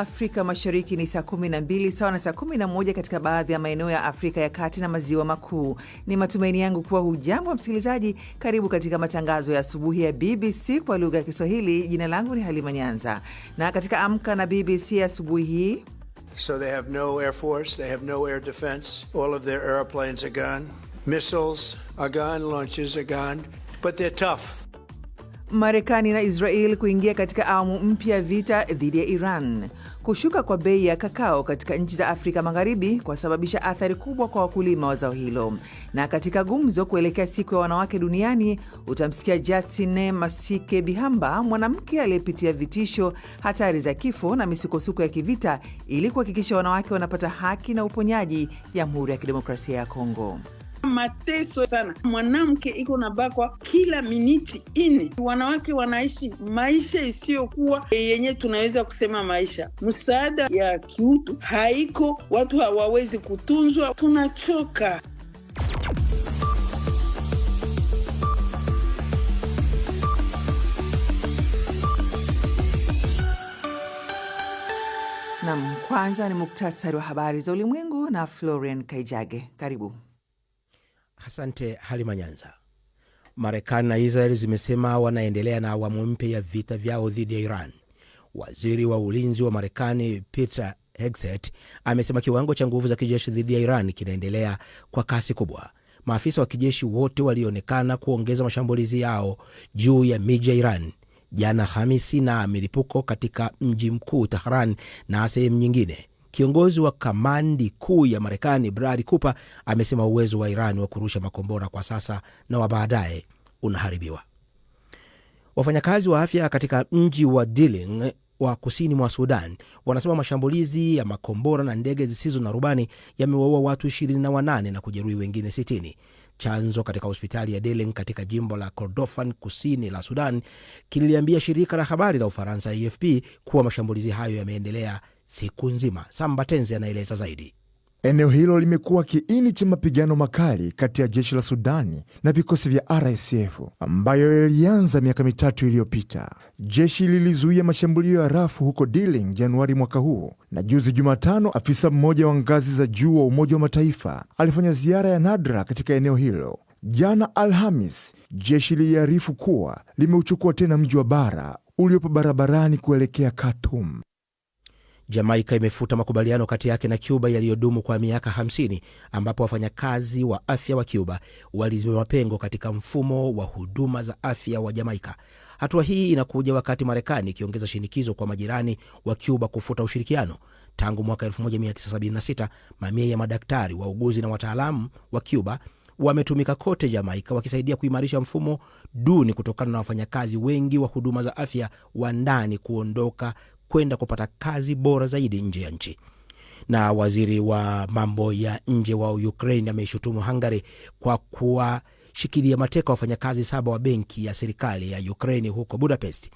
Afrika Mashariki ni saa 12 sawa na saa 11 katika baadhi ya maeneo ya Afrika ya Kati na Maziwa Makuu. Ni matumaini yangu kuwa hujambo msikilizaji. Karibu katika matangazo ya asubuhi ya BBC kwa lugha ya Kiswahili. Jina langu ni Halima Nyanza. Na katika Amka na BBC asubuhi hii, so they have no air force, they have no air defense. All of their airplanes are gone. Missiles are gone, launches are gone, but they're tough. Marekani na Israel kuingia katika awamu mpya ya vita dhidi ya Iran. Kushuka kwa bei ya kakao katika nchi za Afrika Magharibi kwasababisha athari kubwa kwa wakulima wa zao hilo. Na katika gumzo kuelekea siku ya wanawake duniani, utamsikia Jatsine Masike Bihamba, mwanamke aliyepitia vitisho, hatari za kifo na misukosuko ya kivita ili kuhakikisha wanawake wanapata haki na uponyaji Jamhuri ya Kidemokrasia ya Kongo. Mateso sana. Mwanamke iko nabakwa kila miniti ine. Wanawake wanaishi maisha isiyokuwa yenye tunaweza kusema maisha. Msaada ya kiutu haiko, watu hawawezi kutunzwa, tunachoka. Na kwanza ni muktasari wa habari za ulimwengu na Florian Kaijage. Karibu. Asante Halima Nyanza. Marekani na Israel zimesema wanaendelea na awamu mpya ya vita vyao dhidi ya Iran. Waziri wa ulinzi wa Marekani Peter Hegseth amesema kiwango cha nguvu za kijeshi dhidi ya Iran kinaendelea kwa kasi kubwa. Maafisa wa kijeshi wote walionekana kuongeza mashambulizi yao juu ya miji ya Iran jana Hamisi na milipuko katika mji mkuu Tehran na sehemu nyingine. Kiongozi wa kamandi kuu ya Marekani Brad Cooper amesema uwezo wa Iran wa kurusha makombora kwa sasa na wa baadaye unaharibiwa. Wafanyakazi wa afya katika mji wa Diling wa kusini mwa Sudan wanasema mashambulizi ya makombora na ndege zisizo na rubani yamewaua watu 28 na kujeruhi wengine 60. Chanzo katika hospitali ya Diling katika jimbo la Kordofan kusini la Sudan kililiambia shirika la habari la Ufaransa AFP kuwa mashambulizi hayo yameendelea siku nzima. Sambatenzi anaeleza zaidi. Eneo hilo limekuwa kiini cha mapigano makali kati ya jeshi la Sudani na vikosi vya RSF ambayo yalianza miaka mitatu iliyopita. Jeshi lilizuia mashambulio ya Rafu huko Diling Januari mwaka huu, na juzi Jumatano afisa mmoja wa ngazi za juu wa Umoja wa Mataifa alifanya ziara ya nadra katika eneo hilo. Jana Alhamis, jeshi liliarifu kuwa limeuchukua tena mji wa Bara uliopo barabarani kuelekea Khartoum. Jamaika imefuta makubaliano kati yake na Cuba yaliyodumu kwa miaka 50 ambapo wafanyakazi wa afya wa Cuba waliziba mapengo katika mfumo wa huduma za afya wa Jamaika. Hatua hii inakuja wakati Marekani ikiongeza shinikizo kwa majirani wa Cuba kufuta ushirikiano. Tangu mwaka 1976, mamia ya madaktari, wauguzi na wataalamu wa Cuba wametumika kote Jamaika wakisaidia kuimarisha mfumo duni kutokana na wafanyakazi wengi wa huduma za afya wa ndani kuondoka kwenda kupata kazi bora zaidi nje ya nchi. Na waziri wa mambo ya nje wa Ukraine ameishutumu Hungary kwa kuwashikilia mateka wafanyakazi 7 wa benki ya serikali ya Ukraine huko Budapest.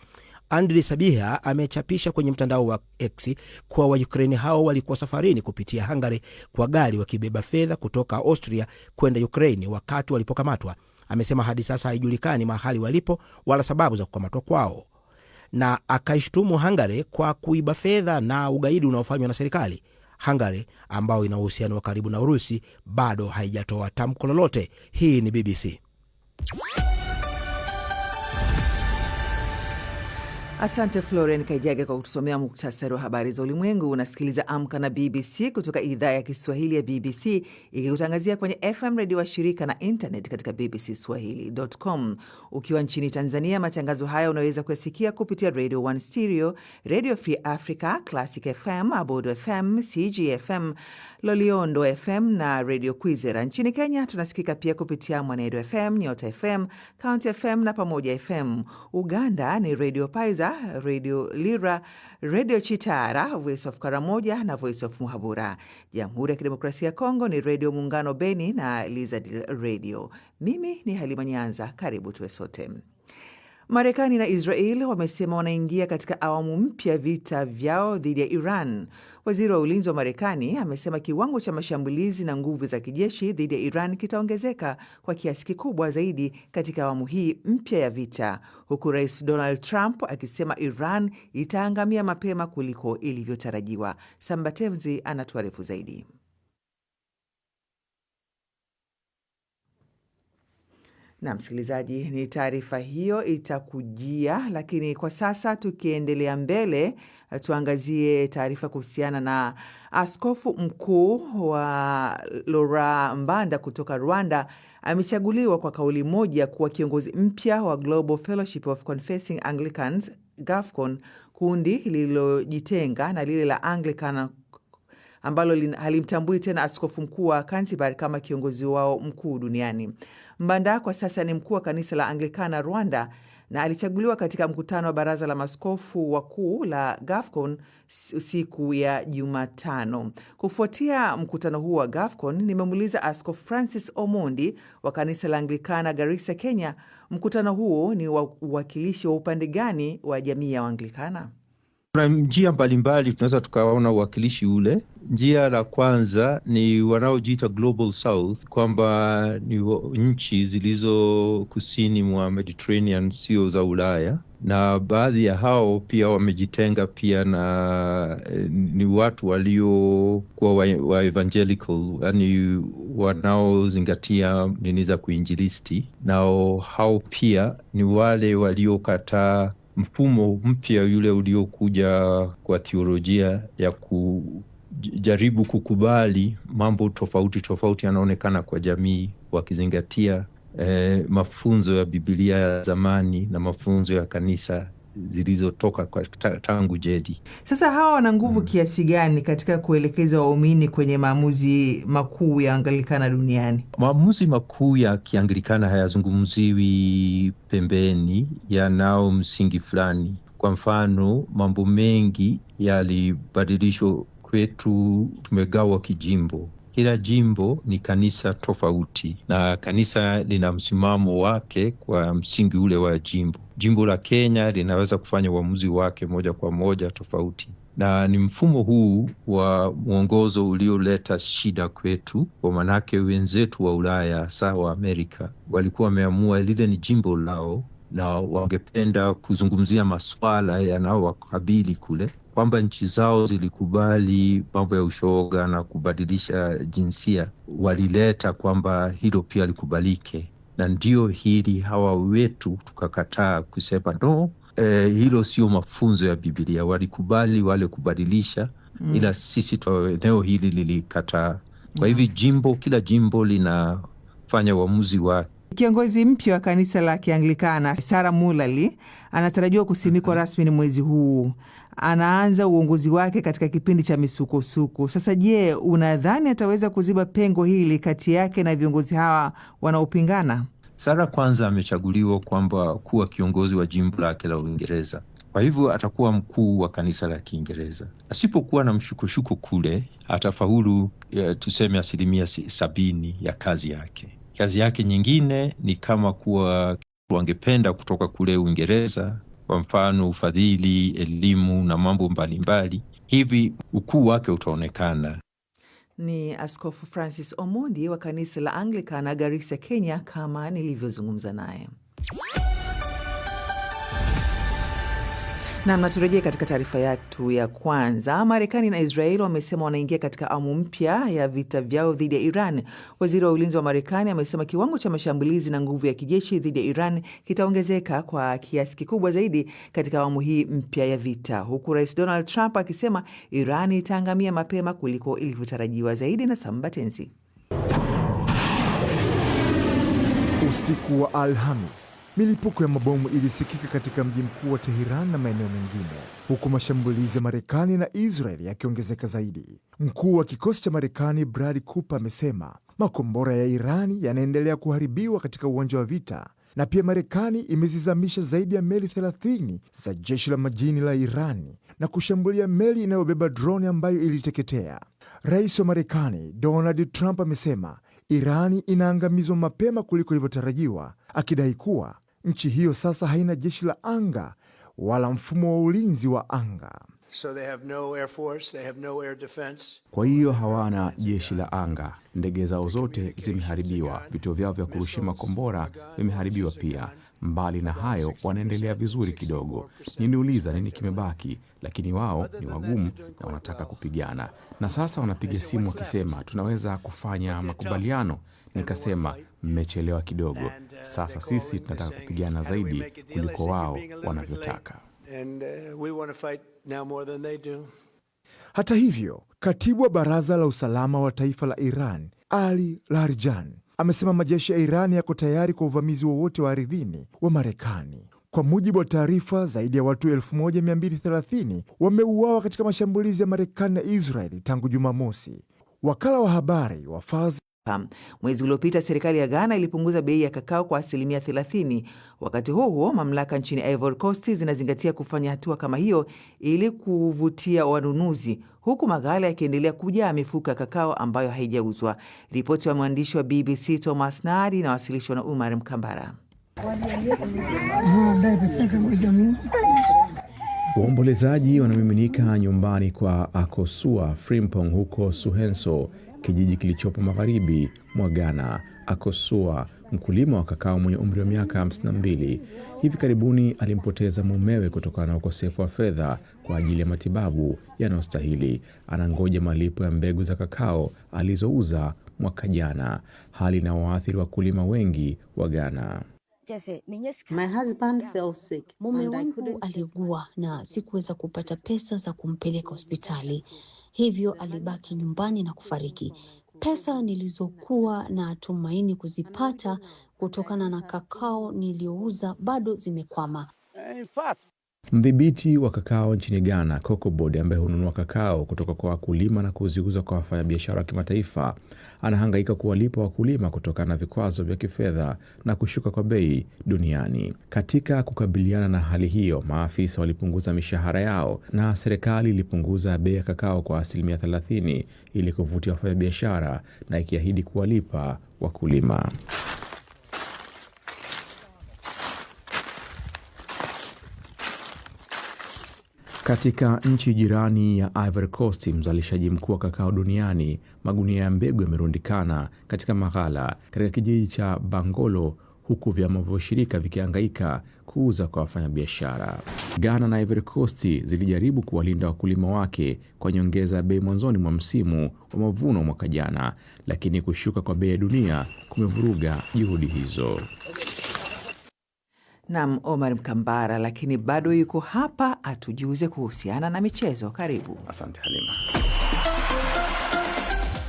Andriy Sabiha amechapisha kwenye mtandao wa X kuwa wa Ukraine hao walikuwa safarini kupitia Hungary kwa gari wakibeba fedha kutoka Austria kwenda Ukraine wakati walipokamatwa. Amesema hadi sasa haijulikani mahali walipo wala sababu za kukamatwa kwao, na akaishtumu Hungary kwa kuiba fedha na ugaidi unaofanywa na serikali. Hungary, ambao ina uhusiano wa karibu na Urusi, bado haijatoa tamko lolote. Hii ni BBC. Asante Florian Kaijage kwa kutusomea muktasari wa habari za ulimwengu. Unasikiliza Amka na BBC kutoka idhaa ya Kiswahili ya BBC ikikutangazia kwenye FM radio wa shirika na internet katika bbcswahili.com. Ukiwa nchini Tanzania, matangazo haya unaweza kuyasikia kupitia Radio 1 Stereo, Radio Free Africa, Classic FM, Abodo FM, CGFM, Loliondo FM na Radio Kwizera. Nchini Kenya tunasikika pia kupitia Mwanedo FM, Nyota FM, County FM na Pamoja FM. Uganda ni Radio Paiza, Radio Lira, Radio Chitara, Voice of Karamoja na Voice of Muhabura. Jamhuri ya Kidemokrasia ya Kongo ni Radio Muungano Beni na Lizard Radio. Mimi ni Halima Nyanza, karibu tuwe sote. Marekani na Israel wamesema wanaingia katika awamu mpya vita vyao dhidi ya Iran. Waziri wa ulinzi wa Marekani amesema kiwango cha mashambulizi na nguvu za kijeshi dhidi ya Iran kitaongezeka kwa kiasi kikubwa zaidi katika awamu hii mpya ya vita, huku Rais Donald Trump akisema Iran itaangamia mapema kuliko ilivyotarajiwa. Sambatenzi anatuarifu zaidi. Na msikilizaji, ni taarifa hiyo itakujia, lakini kwa sasa tukiendelea mbele, tuangazie taarifa kuhusiana na askofu mkuu wa Laurent Mbanda kutoka Rwanda amechaguliwa kwa kauli moja kuwa kiongozi mpya wa Global Fellowship of Confessing Anglicans GAFCON, kundi lililojitenga na lile la Anglican ambalo halimtambui tena askofu mkuu wa Canterbury kama kiongozi wao mkuu duniani. Mbanda kwa sasa ni mkuu wa kanisa la Anglikana Rwanda na alichaguliwa katika mkutano wa baraza la maaskofu wakuu la GAFCON siku ya Jumatano. Kufuatia mkutano huu wa GAFCON, nimemuuliza Askofu Francis Omondi wa kanisa la Anglikana Garissa, Kenya, mkutano huo ni uwakilishi wa upande gani wa jamii ya Anglikana? Kuna njia mbalimbali tunaweza tukaona uwakilishi ule. Njia la kwanza ni wanaojiita Global South, kwamba ni nchi zilizo kusini mwa Mediterranean, sio za Ulaya, na baadhi ya hao pia wamejitenga pia na ni watu walio kwa wa evangelical, yani wanaozingatia nini za kuinjilisti, nao hao pia ni wale waliokataa mfumo mpya yule uliokuja kwa teolojia ya kujaribu kukubali mambo tofauti tofauti yanaonekana kwa jamii, wakizingatia mafunzo ya Biblia ya zamani na mafunzo ya kanisa zilizotoka kwa tangu jadi. Sasa hawa wana nguvu kiasi gani katika kuelekeza waumini kwenye maamuzi makuu ya Anglikana duniani? Maamuzi makuu ya Kianglikana hayazungumziwi pembeni, yanao msingi fulani. Kwa mfano, mambo mengi yalibadilishwa kwetu, tumegawa kijimbo. Kila jimbo ni kanisa tofauti na kanisa lina msimamo wake kwa msingi ule wa jimbo. Jimbo la Kenya linaweza kufanya uamuzi wake moja kwa moja tofauti. Na ni mfumo huu wa mwongozo ulioleta shida kwetu, kwa manake wenzetu wa Ulaya, hasa wa Amerika, walikuwa wameamua lile ni jimbo lao na wangependa kuzungumzia maswala yanayowakabili kule, kwamba nchi zao zilikubali mambo ya ushoga na kubadilisha jinsia, walileta kwamba hilo pia likubalike. Na ndio hili hawa wetu tukakataa kusema no, hilo sio mafunzo ya Biblia. Walikubali wale kubadilisha, ila sisi eneo hili lilikataa. Kwa hivi kila jimbo linafanya uamuzi wake. Kiongozi mpya wa kanisa la Kianglikana, Sarah Mullally, anatarajiwa kusimikwa rasmi ni mwezi huu. Anaanza uongozi wake katika kipindi cha misukosuko. Sasa je, unadhani ataweza kuziba pengo hili kati yake na viongozi hawa wanaopingana? Sarah kwanza amechaguliwa kwamba kuwa kiongozi wa jimbo lake la Uingereza. Kwa hivyo atakuwa mkuu wa kanisa la Kiingereza. Asipokuwa na mshukushuko kule, atafaulu tuseme 70% ya kazi yake. Kazi yake nyingine ni kama kuwa wangependa kutoka kule Uingereza, kwa mfano ufadhili, elimu na mambo mbalimbali. Hivi ukuu wake utaonekana. Ni Askofu Francis Omondi wa kanisa la Anglikana Garissa, Kenya, kama nilivyozungumza naye. Na turejee katika taarifa yetu ya kwanza. Marekani na Israeli wamesema wanaingia katika awamu mpya ya vita vyao dhidi ya Iran. Waziri wa ulinzi wa Marekani amesema kiwango cha mashambulizi na nguvu ya kijeshi dhidi ya Iran kitaongezeka kwa kiasi kikubwa zaidi katika awamu hii mpya ya vita, huku Rais Donald Trump akisema Iran itaangamia mapema kuliko ilivyotarajiwa. Zaidi na Sambatenzi. Usiku wa Alhamis, milipuko ya mabomu ilisikika katika mji mkuu wa Teheran na maeneo mengine, huku mashambulizi ya Marekani na Israel yakiongezeka zaidi. Mkuu wa kikosi cha Marekani Brad Cooper amesema makombora ya Irani yanaendelea kuharibiwa katika uwanja wa vita, na pia Marekani imezizamisha zaidi ya meli 30 za jeshi la majini la Irani na kushambulia meli inayobeba droni ambayo iliteketea. Rais wa Marekani Donald Trump amesema Irani inaangamizwa mapema kuliko ilivyotarajiwa, akidai kuwa Nchi hiyo sasa haina jeshi la anga wala mfumo wa ulinzi wa anga. So they have no air force, they have no air defense. Kwa hiyo hawana jeshi la anga, ndege zao zote zimeharibiwa, vituo vyao vya kurushia makombora vimeharibiwa pia. Mbali na hayo, wanaendelea vizuri kidogo. Niliuliza nini kimebaki, lakini wao ni wagumu na wanataka kupigana. Na sasa wanapiga simu wakisema tunaweza kufanya makubaliano. Nikasema mmechelewa kidogo. Sasa sisi tunataka kupigana zaidi kuliko wao wanavyotaka. Hata hivyo, katibu wa Baraza la Usalama wa Taifa la Iran, Ali Larijani, amesema majeshi ya Iran yako tayari kwa uvamizi wowote wa ardhini wa Marekani. Kwa mujibu wa taarifa, zaidi ya watu 1230 wameuawa katika mashambulizi ya Marekani na Israeli tangu Jumamosi. Wakala wa habari wa Fars. Mwezi uliopita serikali ya Ghana ilipunguza bei ya kakao kwa 30%. Wakati huo huo, mamlaka nchini Ivory Coast zinazingatia kufanya hatua kama hiyo ili kuvutia wanunuzi, huku maghala yakiendelea kujaa mifuko ya kakao ambayo haijauzwa. Ripoti ya mwandishi wa BBC Thomas Nadi inawasilishwa na Umar Mkambara. Waombolezaji wanamiminika nyumbani kwa Akosua Frimpong huko Suhenso, kijiji kilichopo magharibi mwa Ghana. Akosua, mkulima wa kakao mwenye umri wa miaka 52, hivi karibuni alimpoteza mumewe kutokana na ukosefu wa fedha kwa ajili ya matibabu yanayostahili. Anangoja malipo ya mbegu za kakao alizouza mwaka jana, hali inayowaathiri wakulima wengi wa Ghana. My husband fell sick. Mume wangu aliugua na sikuweza kupata pesa za kumpeleka hospitali, hivyo alibaki nyumbani na kufariki. Pesa nilizokuwa na tumaini kuzipata kutokana na kakao niliouza bado zimekwama. Mdhibiti wa kakao nchini Ghana, Cocoa Board, ambaye hununua kakao kutoka kwa wakulima na kuziuza kwa wafanyabiashara wa kimataifa, anahangaika kuwalipa wakulima kutokana na vikwazo vya kifedha na kushuka kwa bei duniani. Katika kukabiliana na hali hiyo, maafisa walipunguza mishahara yao na serikali ilipunguza bei ya kakao kwa 30% ili kuvutia wafanyabiashara na ikiahidi kuwalipa wakulima. Katika nchi jirani ya Ivory Coast, mzalishaji mkuu wa kakao duniani, magunia ya mbegu yamerundikana katika maghala katika kijiji cha Bangolo, huku vyama vya ushirika vikihangaika kuuza kwa wafanyabiashara. Ghana na Ivory Coast zilijaribu kuwalinda wakulima wake kwa nyongeza ya bei mwanzoni mwa msimu wa mavuno mwaka jana, lakini kushuka kwa bei ya dunia kumevuruga juhudi hizo. Naam, Omar Mkambara, lakini bado yuko hapa atujuze kuhusiana na michezo. Karibu. Asante Halima.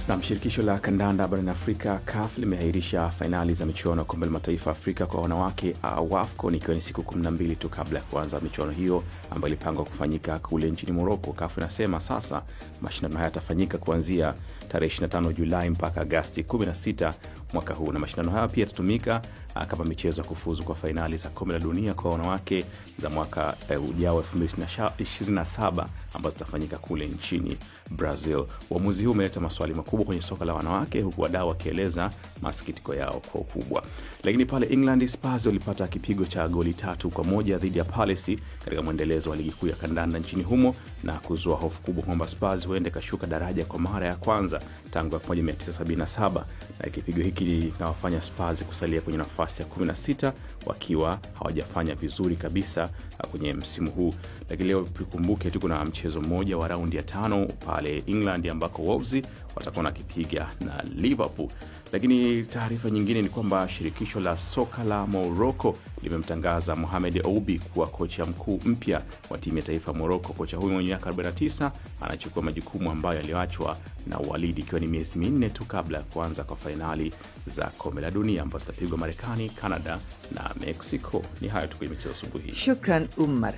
Na shirikisho la kandanda barani Afrika CAF limeahirisha fainali za michuano ya kombe la mataifa Afrika kwa wanawake AFCON, ikiwa ni siku 12 tu kabla ya kuanza michuano hiyo ambayo ilipangwa kufanyika kule nchini Morocco. CAF inasema sasa mashindano haya yatafanyika kuanzia tarehe 25 Julai mpaka Agosti 16 mwaka huu, na mashindano haya pia yatatumika kama michezo ya kufuzu kwa fainali za kombe la dunia kwa wanawake za mwaka ujao 2027 ambazo zitafanyika kule nchini Brazil. Uamuzi huu umeleta maswali makubwa kwenye soka la wanawake, huku wadau wakieleza masikitiko yao kwa ukubwa. Lakini pale England, Spurs walipata kipigo cha goli 3-1 dhidi ya Palace katika mwendelezo wa ligi kuu ya kandanda nchini humo, na kuzua hofu kubwa kwamba Spurs huenda kashuka daraja kwa mara ya kwanza tangu 1977, na kipigo hiki kinawafanya Spurs kusalia kwenye nafasi ya 16 wakiwa hawajafanya vizuri kabisa kwenye msimu huu. Lakini leo tukumbuke tuko na mchezo mmoja wa raundi ya 5 pale England ambako Wolves watakuwa wakipiga na Liverpool. Lakini taarifa nyingine ni kwamba shirikisho la soka la Morocco limemtangaza Mohamed Oubi kuwa kocha mkuu mpya wa timu ya taifa Morocco. Kocha huyo mwenye miaka 49 anachukua majukumu ambayo aliachwa na Walid, ikiwa ni miezi 4 tu kabla ya kuanza kwa fainali za kombe la dunia ambazo zitapigwa Marekani, Canada na Mexico. Ni hayo tu kwenye michezo asubuhi. Shukran Umar.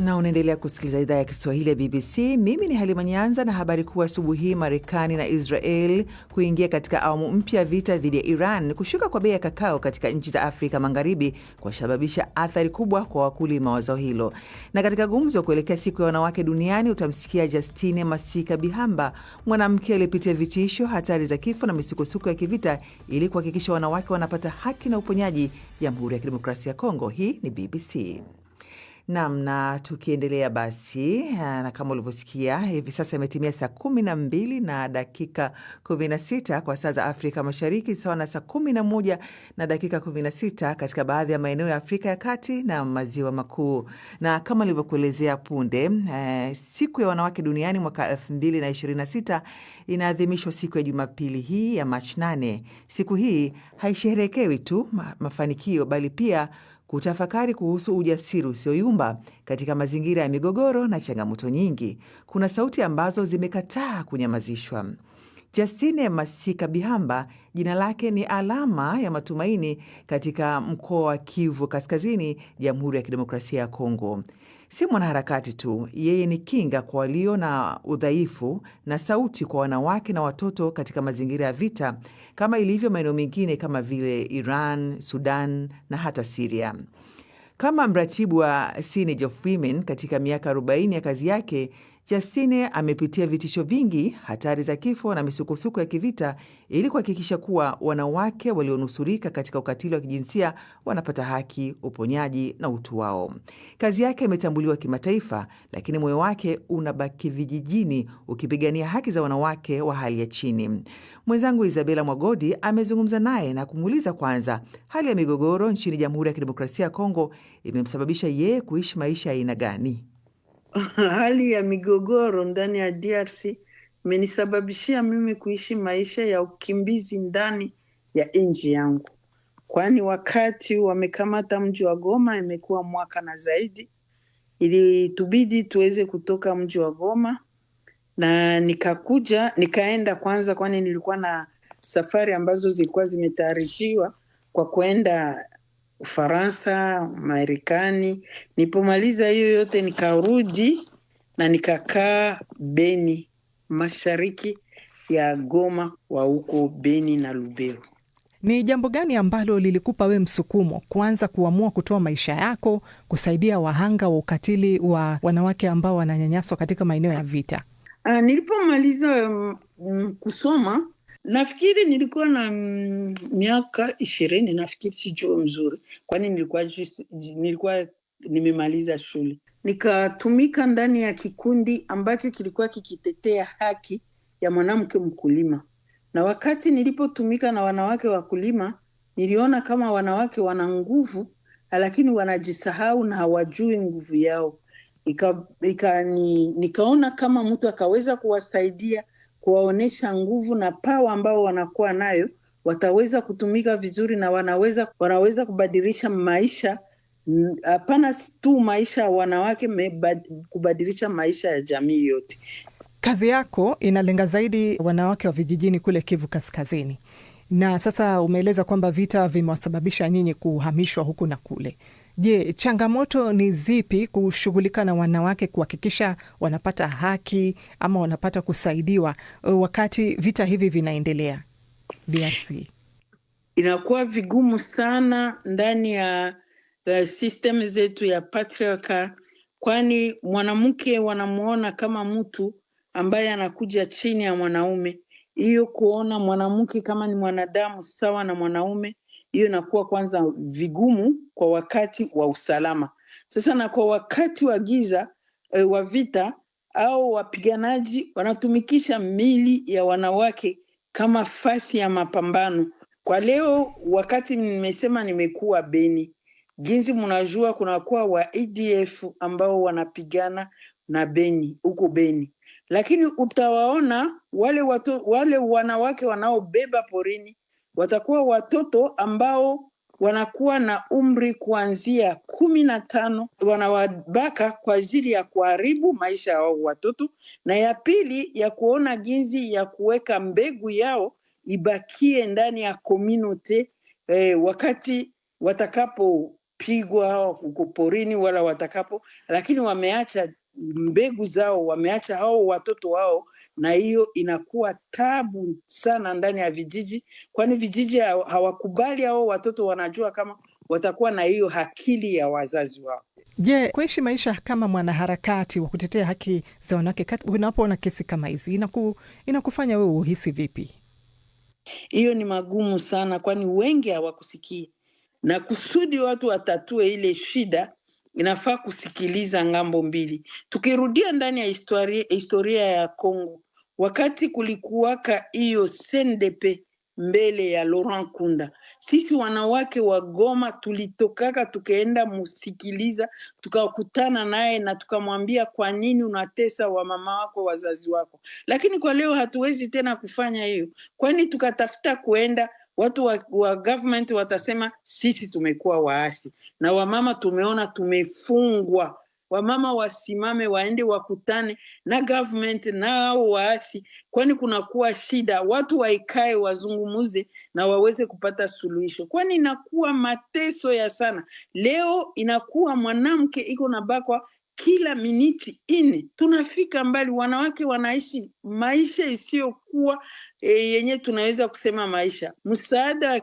Na unaendelea kusikiliza idhaa ya Kiswahili ya BBC. Mimi ni Halima Nyanza na habari kuu asubuhi hii: Marekani na Israel kuingia katika awamu mpya vita dhidi ya Iran. Kushuka kwa bei ya kakao katika nchi za Afrika Magharibi kusababisha athari kubwa kwa wakulima wa zao hilo. Na katika gumzo kuelekea siku ya wanawake duniani, utamsikia Justine Masika Bihamba, mwanamke aliyepitia vitisho, hatari za kifo na misukosuko ya kivita ili kuhakikisha wanawake wanapata haki na uponyaji Jamhuri ya Kidemokrasia ya Kongo. Hii ni BBC. Na tukiendelea basi, na kama ulivyosikia, hivi sasa imetimia saa 12 na dakika 16 kwa saa za Afrika Mashariki, sawa na saa 11 na dakika 16 katika baadhi ya maeneo ya Afrika ya Kati na Maziwa Makuu. Na kama nilivyokuelezea punde, siku ya wanawake duniani mwaka 2026 inaadhimishwa siku ya Jumapili hii ya Machi 8. Siku hii haisherekewi tu mafanikio bali pia kutafakari kuhusu ujasiri usioyumba katika mazingira ya migogoro na changamoto nyingi. Kuna sauti ambazo zimekataa kunyamazishwa. Justine Masika Bihamba, jina lake ni alama ya matumaini katika mkoa wa Kivu Kaskazini, Jamhuri ya Kidemokrasia ya Kongo. Si mwanaharakati tu, yeye ni kinga kwa walio na udhaifu na sauti kwa wanawake na watoto katika mazingira ya vita, kama ilivyo maeneo mengine kama vile Iran, Sudan na hata Syria. Kama mratibu wa Synergy of Women katika miaka 40 ya kazi yake, Justine amepitia vitisho vingi, hatari za kifo na misukosuko ya kivita ili kuhakikisha kuwa wanawake walionusurika katika ukatili wa kijinsia wanapata haki, uponyaji na utu wao. Kazi yake imetambuliwa kimataifa, lakini moyo wake unabaki vijijini ukipigania haki za wanawake wa hali ya chini. Mwenzangu Isabella Mwagodi amezungumza naye na kumuuliza kwanza, hali ya migogoro nchini Jamhuri ya Kidemokrasia ya Kongo imemsababisha yeye kuishi maisha ya aina gani? Hali ya migogoro ndani ya DRC imenisababishia mimi kuishi maisha ya ukimbizi ndani ya nchi yangu. Kwani wakati wamekamata mji wa Goma, imekuwa mwaka na zaidi, ilitubidi tuweze kutoka mji wa Goma na nikaenda kwanza, kwani nilikuwa na safari ambazo zilikuwa zimetayarishiwa kwa kwenda Ufaransa, Marekani. Nilipomaliza hiyo yote nikarudi na nikakaa Beni, mashariki ya Goma wa huko Beni na Lubero. Ni jambo gani ambalo lilikupa we msukumo kuanza kuamua kutoa maisha yako kusaidia wahanga wa ukatili wa wanawake ambao wananyanyaswa katika maeneo ya vita? Nilipomaliza kusoma, nafikiri nilikuwa na miaka 20, nafikiri sijui mzuri, kwani nilikuwa nimemaliza shule. Nikatumika ndani ya kikundi ambacho kilikuwa kikitetea haki ya mwanamke mkulima. Na wakati nilipotumika na wanawake wakulima, niliona kama wanawake wana nguvu, lakini wanajisahau na hawajui nguvu yao. Nikaona kama mtu akaweza kuwasaidia, kuwaonesha nguvu na power ambao wanakuwa nayo, wataweza kutumika vizuri na wanaweza kubadilisha maisha, hapana tu maisha ya wanawake, kubadilisha maisha ya jamii yote. Kazi yako inalenga zaidi wanawake wa vijijini kule Kivu Kaskazini. Na sasa umeeleza kwamba vita vimewasababisha nyinyi kuhamishwa huku na kule. Je, changamoto ni zipi kushughulika na wanawake kuhakikisha wanapata haki ama wanapata kusaidiwa wakati vita hivi vinaendelea DRC? Inakuwa vigumu sana ndani ya system zetu ya patriarchal, kwani mwanamke wanamuona kama mtu ambaye anakuja chini ya mwanaume. Hiyo kuona mwanamke kama ni mwanadamu sawa na mwanaume, hiyo inakuwa kwanza vigumu kwa wakati wa usalama. Sasa na kwa wakati wa giza wa vita, au wapiganaji wanatumikisha mili ya wanawake kama fasi ya mapambano. Kwa leo, wakati nimesema nimekuwa Beni, jinsi mnajua kunakuwa wa ADF ambao wanapigana na Beni, huko Beni. Lakini utawaona wale wanawake wanaobeba porini watakuwa watoto ambao wanakuwa na umri kuanzia 15, wanawabaka kwa ajili ya kuharibu maisha ya watoto, na ya pili ya kuona jinsi ya kuweka mbegu yao ibakie ndani ya community wakati watakapo pigwa huko porini wala watakapo, lakini wameacha mbegu zao, wameacha hao watoto wao, na hiyo inakuwa tabu sana ndani ya vijiji, kwani vijiji hawakubali hao watoto, wanajua kama watakuwa na hiyo akili ya wazazi wao. Je, kuishi maisha kama mwanaharakati wa kutetea haki za wanawake, unapoona kesi kama hizi inakufanya wewe uhisi vipi? Hiyo ni magumu sana, kwani wengi hawakusikii, na kusudi watu watatue ile shida inafaa kusikiliza ngambo mbili. Tukirudia ndani ya historia ya Kongo, wakati kulikuwaka hiyo CNDP mbele ya Laurent Nkunda, sisi wanawake wa Goma tulitokaka tukaenda musikiliza, tukakutana naye na tukamwambia kwa nini unatesa wa mama wako, wazazi wako. Lakini kwa leo hatuwezi tena kufanya hiyo, kwani tukatafuta kuenda watu wa government watasema sisi tumekuwa waasi, na wamama tumeona tumefungwa. Wamama wasimame, waende wakutane na government na hao waasi, kwani kunakuwa shida. Watu waikae wazungumuze na waweze kupata suluhisho, kwani inakuwa mateso ya sana. Leo inakuwa mwanamke iko na bakwa kila miniti 4. Tunafika mbali, wanawake wanaishi maisha isiyokuwa yenye tunaweza kusema maisha. Msaada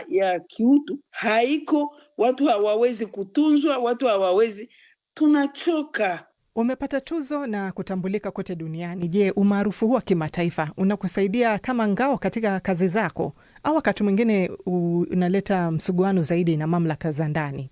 ya kiutu haiko, watu hawawezi kutunzwa, watu hawawezi, tunachoka. Umepata tuzo na kutambulika kote duniani. Je, umaarufu huu wa kimataifa unakusaidia kama ngao katika kazi zako, au wakati mwingine unaleta msuguano zaidi na mamlaka za ndani?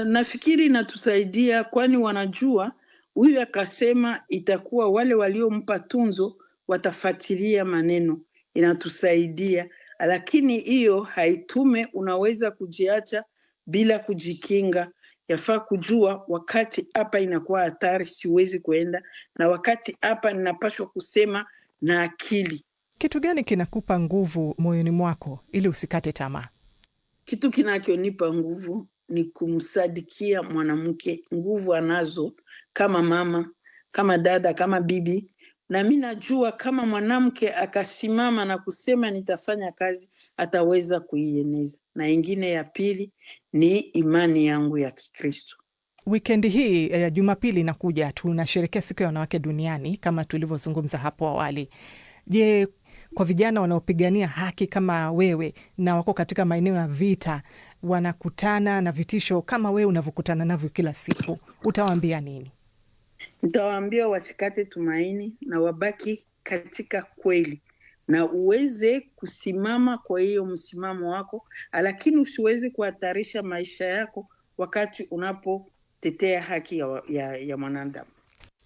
Nafikiri inatusaidia, kwani wanajua huyu akasema itakuwa wale waliompa tunzo watafuatilia maneno. Inatusaidia, lakini hiyo haitume unaweza kujiacha bila kujikinga. Yafaa kujua wakati hapa inakuwa hatari, siwezi kuenda, na wakati hapa ninapaswa kusema na akili. Kitu gani kinakupa nguvu moyoni mwako ili usikate tamaa? Kitu kinachonipa nguvu ni kumsadikia mwanamke. Nguvu anazo kama mama, kama dada, kama bibi, na mimi najua kama mwanamke akasimama na kusema nitafanya kazi, ataweza kuieneza. Na ingine ya pili ni imani yangu ya Kikristo. Wikendi hii ya Jumapili inakuja, tunasherehekea siku ya wanawake duniani kama tulivyozungumza hapo awali. Je, kwa vijana wanaopigania haki kama wewe na wako katika maeneo ya vita, wanakutana na vitisho kama wewe unavyokutana navyo kila siku, utawaambia nini? Nitawaambia wasikate tumaini na wabaki katika kweli, na uweze kusimama kwa hiyo msimamo wako, lakini usiweze kuhatarisha maisha yako wakati unapotetea haki ya mwanadamu.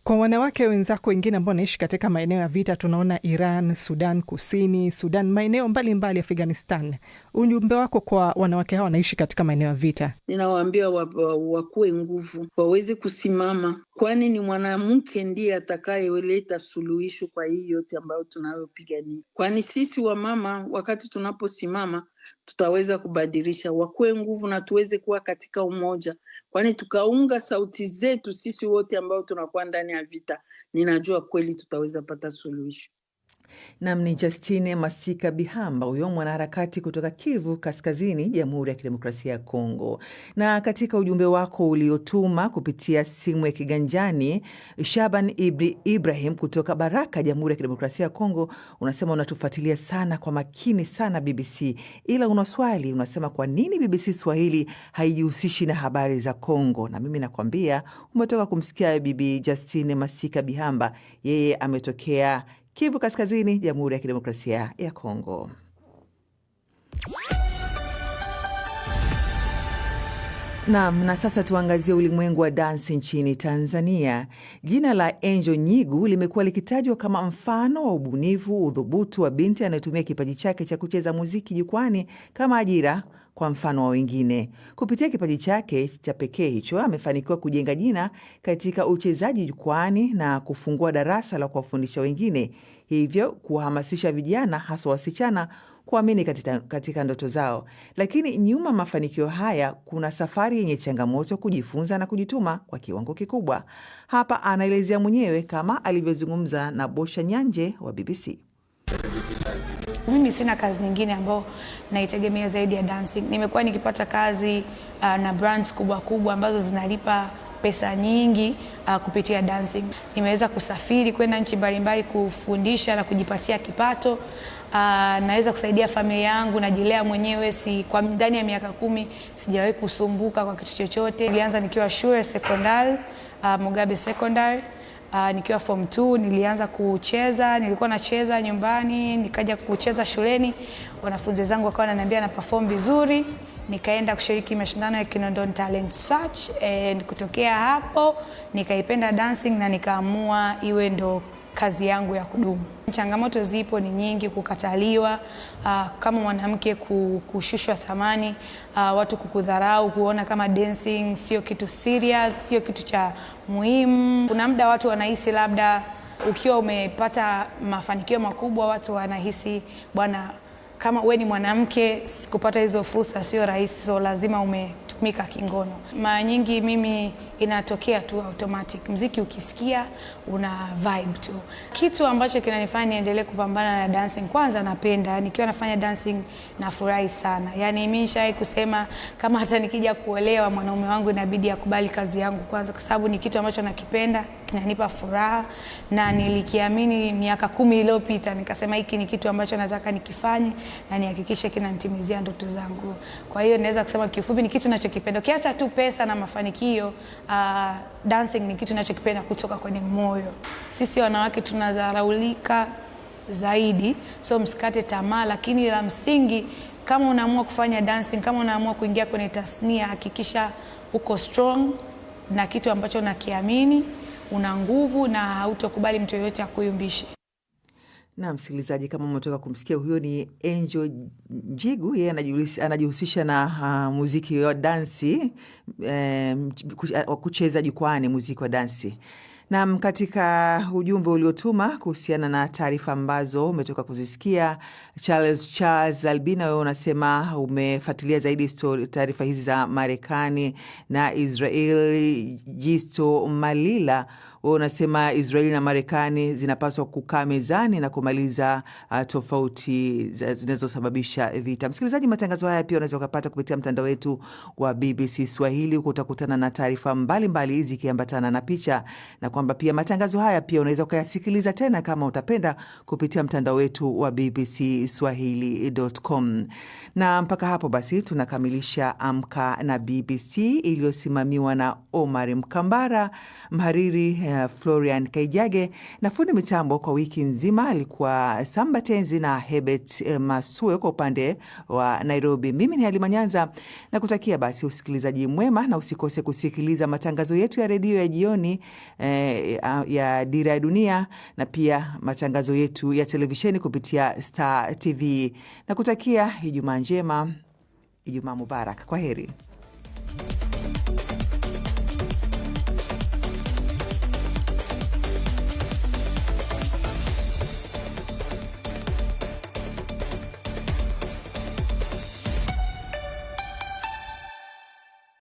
Kwa wanawake wenzako wengine ambao wanaishi katika maeneo ya vita, tunaona Iran, Sudan Kusini, Sudan, maeneo mbalimbali, Afghanistan, ujumbe wako kwa wanawake hao wanaishi katika maeneo ya vita? Ninawaambia wakuwe nguvu, waweze kusimama, kwani ni mwanamke ndiye atakayeleta suluhisho kwa hii yote ambayo tunayopigania. Kwani sisi wamama wakati tunaposimama tutaweza kubadilisha. Wakuwe nguvu na tuweze kuwa katika umoja, kwani tukaunga sauti zetu sisi wote ambao tunakuwa ndani ya vita, ninajua kweli tutaweza pata suluhisho. Nam ni Justine Masika Bihamba, huyo mwanaharakati kutoka Kivu Kaskazini, Jamhuri ya Kidemokrasia ya Kongo. Na katika ujumbe wako uliotuma kupitia simu ya kiganjani, Shaban Ibrahim kutoka Baraka, Jamhuri ya Kidemokrasia ya Kongo, unasema unatufuatilia sana kwa makini sana BBC, ila una swali, unasema kwa nini BBC Swahili haijihusishi na habari za Kongo? Na mimi nakwambia umetoka kumsikia Bibi Justine Masika Bihamba, yeye ametokea Kivu Kaskazini, Jamhuri ya Kidemokrasia ya Kongo. Naam, na sasa tuangazie ulimwengu wa dansi nchini Tanzania. Jina la Angel Nyigu limekuwa likitajwa kama mfano wa ubunifu, udhubutu wa binti anayetumia kipaji chake cha kucheza muziki jukwani kama ajira kwa mfano wa wengine. Kupitia kipaji chake cha pekee hicho, amefanikiwa kujenga jina katika uchezaji jukwani na kufungua darasa la kuwafundisha wengine, hivyo kuwahamasisha vijana hasa wasichana kuamini katika ndoto zao. Lakini nyuma mafanikio haya kuna safari yenye changamoto, kujifunza na kujituma kwa kiwango kikubwa. Hapa anaelezea mwenyewe kama alivyozungumza na Bosha Nyanje wa BBC. Mimi mimi sina kazi nyingine ambayo naitegemea zaidi ya dancing. Nimekuwa nikipata kazi na brands kubwa kubwa ambazo zinalipa pesa nyingi kupitia dancing. Nimeweza kusafiri kwenda nchi mbalimbali kufundisha na kujipatia kipato. Naweza kusaidia familia yangu, najilea mwenyewe, kwa ndani ya miaka 10 sijawahi kusumbuka kwa kitu chochote. Nilianza nikiwa shule sekondari, Mugabe Secondary. Nikiwa form 2 nilianza kucheza, nilikuwa nacheza nyumbani, nikaja kucheza shuleni. Wanafunzi zangu wakawa wananiambia na perform vizuri. Nikaenda kushiriki mashindano ya Kinondon Talent Search, and kutokea hapo nikaipenda dancing na nikaamua iwe ndo kazi yangu ya kudumu. Changamoto zipo ni nyingi, kukataliwa kama mwanamke, kushushwa thamani, watu kukudharau, kuona kama dancing sio kitu serious, sio kitu cha muhimu. Kuna muda watu wanahisi labda ukiwa umepata mafanikio makubwa, watu wanahisi bwana, kama we ni mwanamke kupata hizo fursa sio rahisi, so lazima umetumika kingono. Mara nyingi mimi inatokea tu automatic. Muziki ukisikia una vibe tu. Kitu ambacho kinanifanya niendelee kupambana na dancing, kwanza napenda, nikiwa nafanya dancing nafurahi sana. Yaani mimi nishawahi kusema kama hata nikija kuolewa mwanaume wangu inabidi akubali kazi yangu kwanza, kwa sababu ni kitu ambacho nakipenda, kinanipa furaha na nilikiamini miaka 10 iliyopita. Nikasema hiki ni kitu ambacho nataka nikifanye na nihakikishe kinanitimizia ndoto zangu. Kwa hiyo naweza kusema kifupi ni kitu ninachokipenda. Kiacha tu pesa na mafanikio, dancing ni kitu ninachokipenda kutoka kwenye moyo. Sisi wanawake tunadharaulika zaidi, so msikate tamaa, lakini la msingi kama unaamua kufanya dancing, kama unaamua kuingia kwenye tasnia, hakikisha uko strong na kitu ambacho unakiamini, una nguvu na hautokubali mtu yeyote akuyumbishe. Na msikilizaji, kama umetoka kumsikia, huyo ni Angel Njigu. Yeye anajihusisha na muziki wa dansi, kucheza jukwani, muziki wa dansi. Na katika ujumbe uliotuma kuhusiana na taarifa ambazo umetoka kuzisikia, Charles Albina, wewe unasema umefuatilia zaidi taarifa hizi za Marekani na Israeli. Jisto Malila, wewe unasema Israeli na Marekani zinapaswa kukaa mezani na kumaliza tofauti zinazosababisha vita. Msikilizaji, matangazo haya pia unaweza kupata kupitia mtandao wetu wa BBC Swahili. Utakutana na taarifa mbalimbali zikiambatana na picha, na kwamba pia matangazo haya pia unaweza kuyasikiliza tena kama utapenda kupitia mtandao wetu wa bbcswahili.com. Na mpaka hapo basi tunakamilisha Amka na BBC iliyosimamiwa na Omar Mkambara, mhariri Florian Kaijage, na fundi mitambo kwa wiki nzima alikuwa Samba Tenzi na Hebet Masue kwa upande wa Nairobi. Mimi ni Halima Nyanza na kutakia basi usikilizaji mwema, na usikose kusikiliza matangazo yetu ya redio ya jioni ya Dira ya Dunia, na pia matangazo yetu ya televisheni kupitia Star TV. Na kutakia Ijumaa njema, Ijumaa Mubarak. Kwa heri.